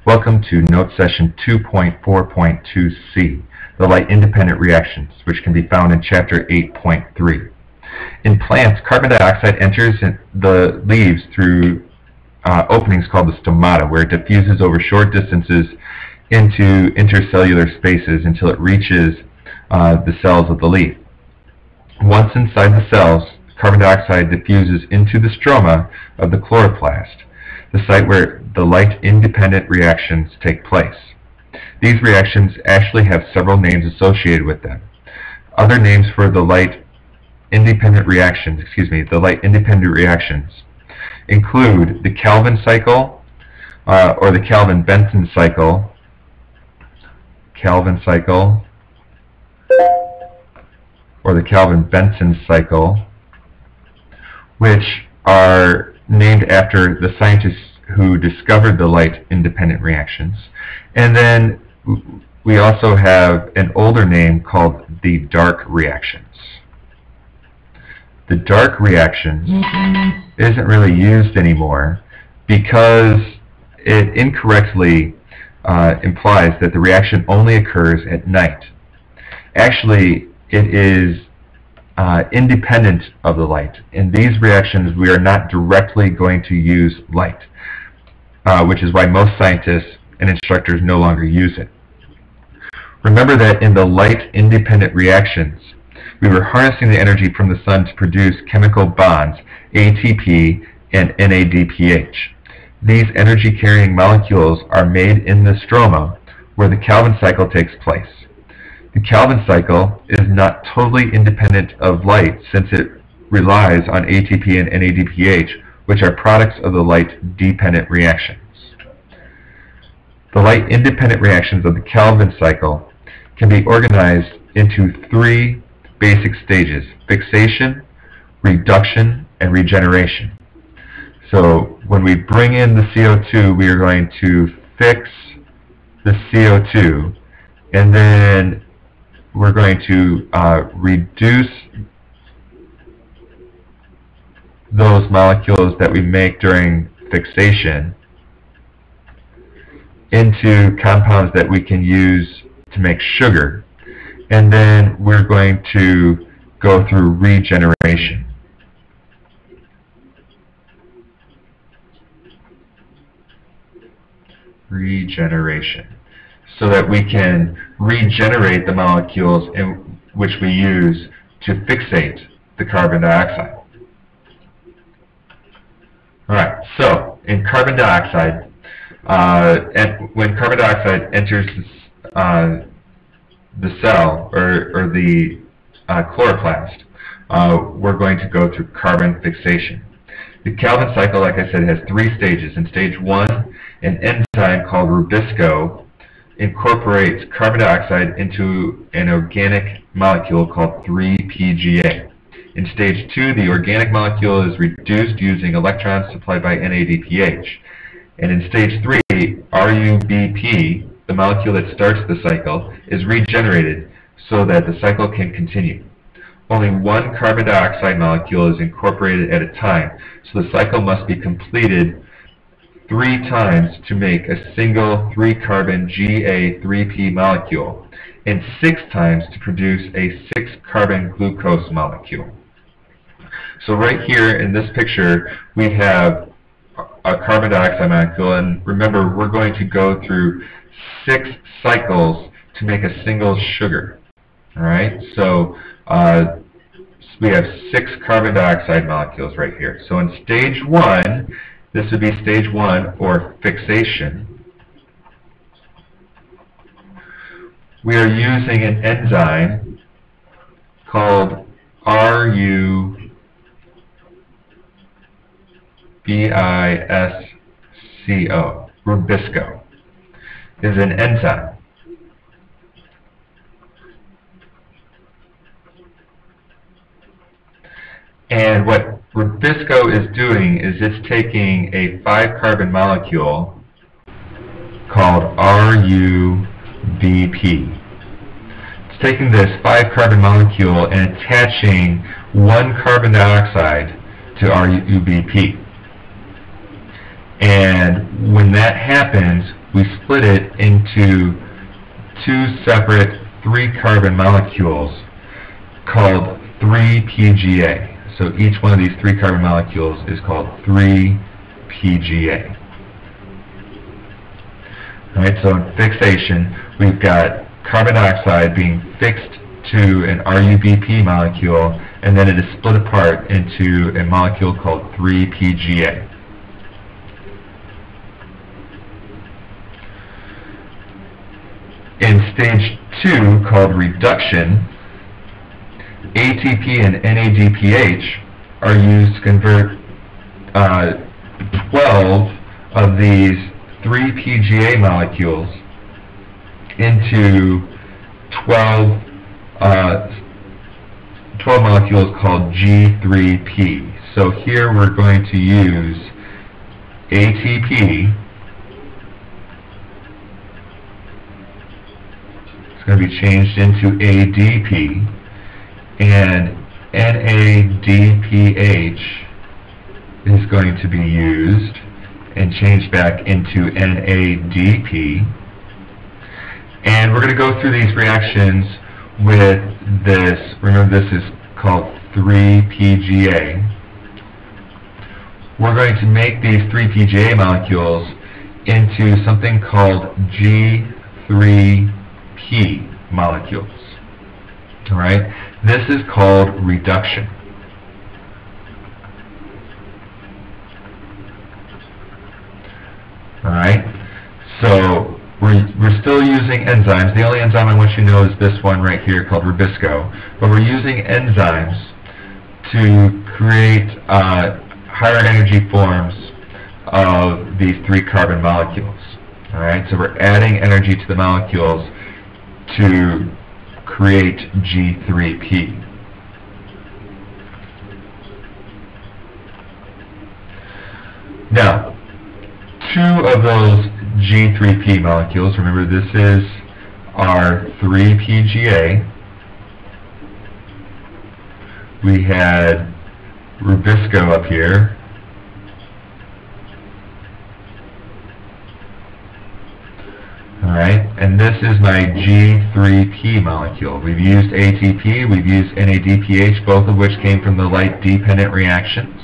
Welcome to Note Session 2.4.2c, the light-independent reactions, which can be found in Chapter 8.3. In plants, carbon dioxide enters the leaves through openings called the stomata, where it diffuses over short distances into intercellular spaces until it reaches the cells of the leaf. Once inside the cells, carbon dioxide diffuses into the stroma of the chloroplast, the site where the light-independent reactions take place. These reactions actually have several names associated with them. Other names for the light-independent reactions, include the Calvin cycle, or the Calvin-Benson cycle, or the Calvin-Benson cycle, which are named after the scientists who discovered the light-independent reactions. And then we also have an older name called the dark reactions. The dark reactions isn't really used anymore because it incorrectly implies that the reaction only occurs at night. Actually, it is independent of the light. In these reactions, we are not directly going to use light, which is why most scientists and instructors no longer use it. Remember that in the light-independent reactions, we were harnessing the energy from the sun to produce chemical bonds, ATP and NADPH. These energy-carrying molecules are made in the stroma, where the Calvin cycle takes place. The Calvin cycle is not totally independent of light, since it relies on ATP and NADPH, which are products of the light-dependent reactions. The light-independent reactions of the Calvin cycle can be organized into three basic stages: fixation, reduction, and regeneration. So when we bring in the CO2, we are going to fix the CO2, and then we're going to reduce those molecules that we make during fixation into compounds that we can use to make sugar, and then we're going to go through regeneration. So that we can regenerate the molecules in which we use to fixate the carbon dioxide. Alright, so in carbon dioxide, when carbon dioxide enters the cell or the chloroplast, we're going to go through carbon fixation. The Calvin cycle, like I said, has three stages. In stage 1, an enzyme called Rubisco incorporates carbon dioxide into an organic molecule called 3-PGA. In stage 2, the organic molecule is reduced using electrons supplied by NADPH. And in stage 3, RUBP, the molecule that starts the cycle, is regenerated so that the cycle can continue. Only one carbon dioxide molecule is incorporated at a time, so the cycle must be completed 3 times to make a single 3-carbon GA3P molecule, and 6 times to produce a 6-carbon glucose molecule. So right here in this picture, we have a carbon dioxide molecule, and remember, we're going to go through 6 cycles to make a single sugar. Alright, so we have 6 carbon dioxide molecules right here. So in stage 1, this would be stage 1, or fixation. We are using an enzyme called RUBISCO. Rubisco is an enzyme. And what Rubisco is doing is it's taking a 5-carbon molecule called RUBP. It's taking this 5-carbon molecule and attaching 1 carbon dioxide to RUBP. And when that happens, we split it into two separate 3-carbon molecules called 3-PGA. So each one of these 3-carbon molecules is called 3-PGA. Alright, so in fixation, we've got carbon dioxide being fixed to an RuBP molecule, and then it is split apart into a molecule called 3-PGA. In stage 2, called reduction, ATP and NADPH are used to convert 12 of these 3-PGA molecules into 12 molecules called G3P. So here we're going to use ATP. It's going to be changed into ADP, and NADPH is going to be used and changed back into NADP. And we're going to go through these reactions with this. Remember, this is called 3-PGA. We're going to make these 3-PGA molecules into something called G3P molecules. All right? This is called reduction. All right? So we're still using enzymes. The only enzyme I want you to know is this one right here called Rubisco. But we're using enzymes to create higher energy forms of these 3-carbon molecules. All right? So we're adding energy to the molecules to create G3P. Now, 2 of those G3P molecules, remember this is our 3-PGA. We had Rubisco up here. Alright, and this is my G3P molecule. We've used ATP, we've used NADPH, both of which came from the light-dependent reactions.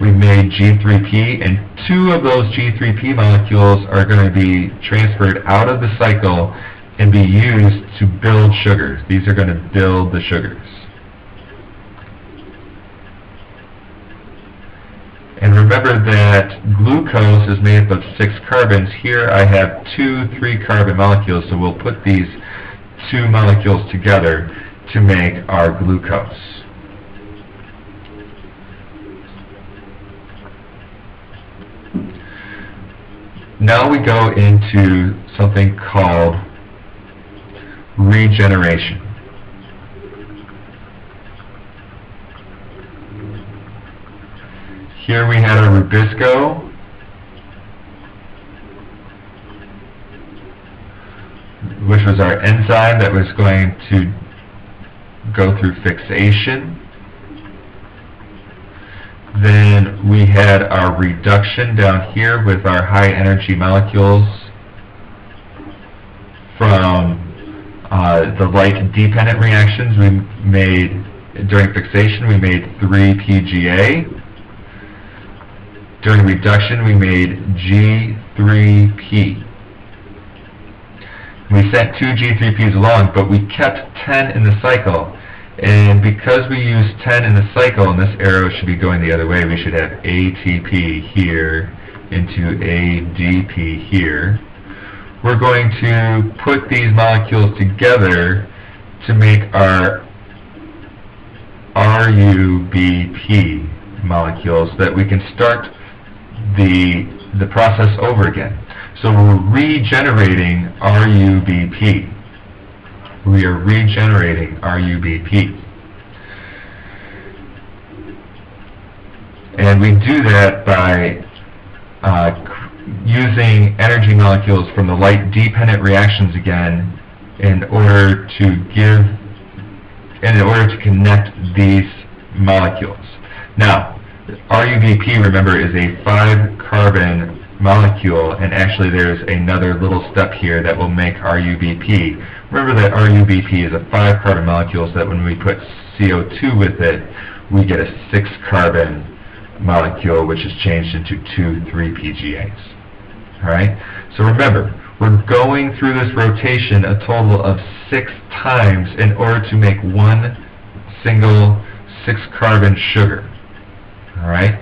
We've made G3P, and 2 of those G3P molecules are going to be transferred out of the cycle and be used to build sugars. These are going to build the sugars. And remember that glucose is made up of 6 carbons. Here I have 2 3-carbon molecules, so we'll put these 2 molecules together to make our glucose. Now we go into something called regeneration. Here we had our Rubisco, which was our enzyme that was going to go through fixation. Then we had our reduction down here with our high energy molecules from the light dependent reactions we made during fixation. We made 3-PGA. During reduction, we made G3P. We sent 2 G3Ps along, but we kept 10 in the cycle. And because we used 10 in the cycle, and this arrow should be going the other way, we should have ATP here into ADP here. We're going to put these molecules together to make our RuBP molecules so that we can start the process over again. So we're regenerating RuBP. We are regenerating RuBP. And we do that by using energy molecules from the light-dependent reactions again in order to connect these molecules. Now, RUBP, remember, is a 5-carbon molecule, and actually there's another little step here that will make RUBP. Remember that RUBP is a 5-carbon molecule, so that when we put CO2 with it, we get a 6-carbon molecule, which is changed into 2 3-PGAs. Alright? So remember, we're going through this rotation a total of 6 times in order to make one single 6-carbon sugar. Alright?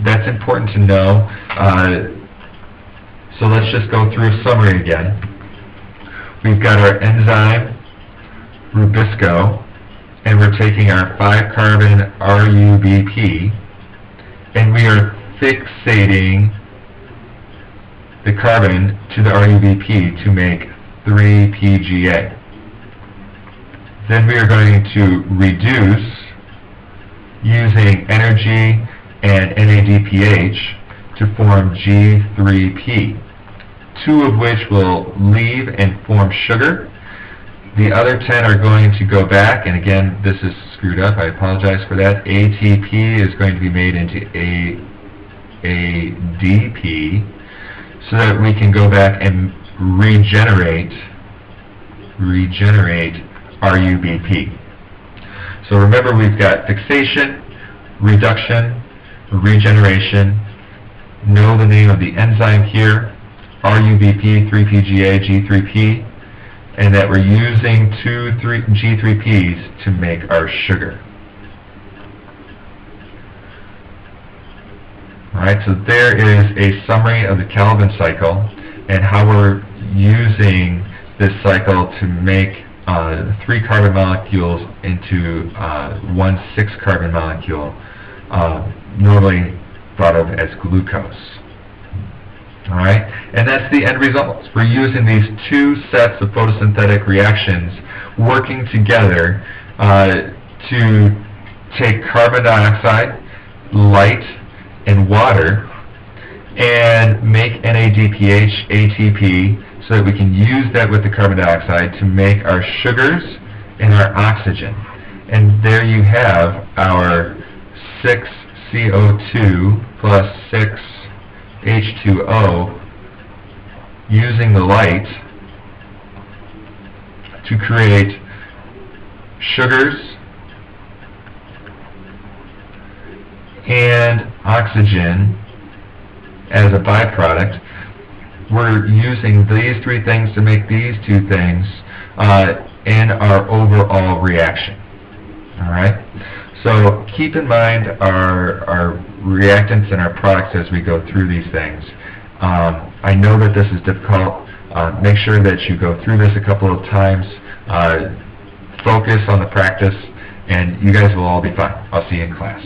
That's important to know. So let's just go through a summary again. We've got our enzyme, Rubisco, and we're taking our 5-carbon RUBP, and we are fixating the carbon to the RUBP to make 3-PGA. Then we are going to reduce using energy and NADPH to form G3P, 2 of which will leave and form sugar. The other 10 are going to go back, and again, this is screwed up, I apologize for that. ATP is going to be made into ADP, so that we can go back and regenerate RUBP. So remember, we've got fixation, reduction, regeneration. Know the name of the enzyme here, RUBP, 3-PGA, G3P, and that we're using 2 G3Ps to make our sugar. Alright, so there is a summary of the Calvin cycle and how we're using this cycle to make 3-carbon molecules into 1 6-carbon molecule, normally thought of as glucose. Alright, and that's the end result. We're using these 2 sets of photosynthetic reactions working together to take carbon dioxide, light, and water and make NADPH, ATP, so that we can use that with the carbon dioxide to make our sugars and our oxygen. And there you have our 6 CO2 plus 6 H2O using the light to create sugars and oxygen as a byproduct. We're using these 3 things to make these 2 things in our overall reaction. Alright? So keep in mind our reactants and our products as we go through these things. I know that this is difficult. Make sure that you go through this a couple of times. Focus on the practice, and you guys will all be fine. I'll see you in class.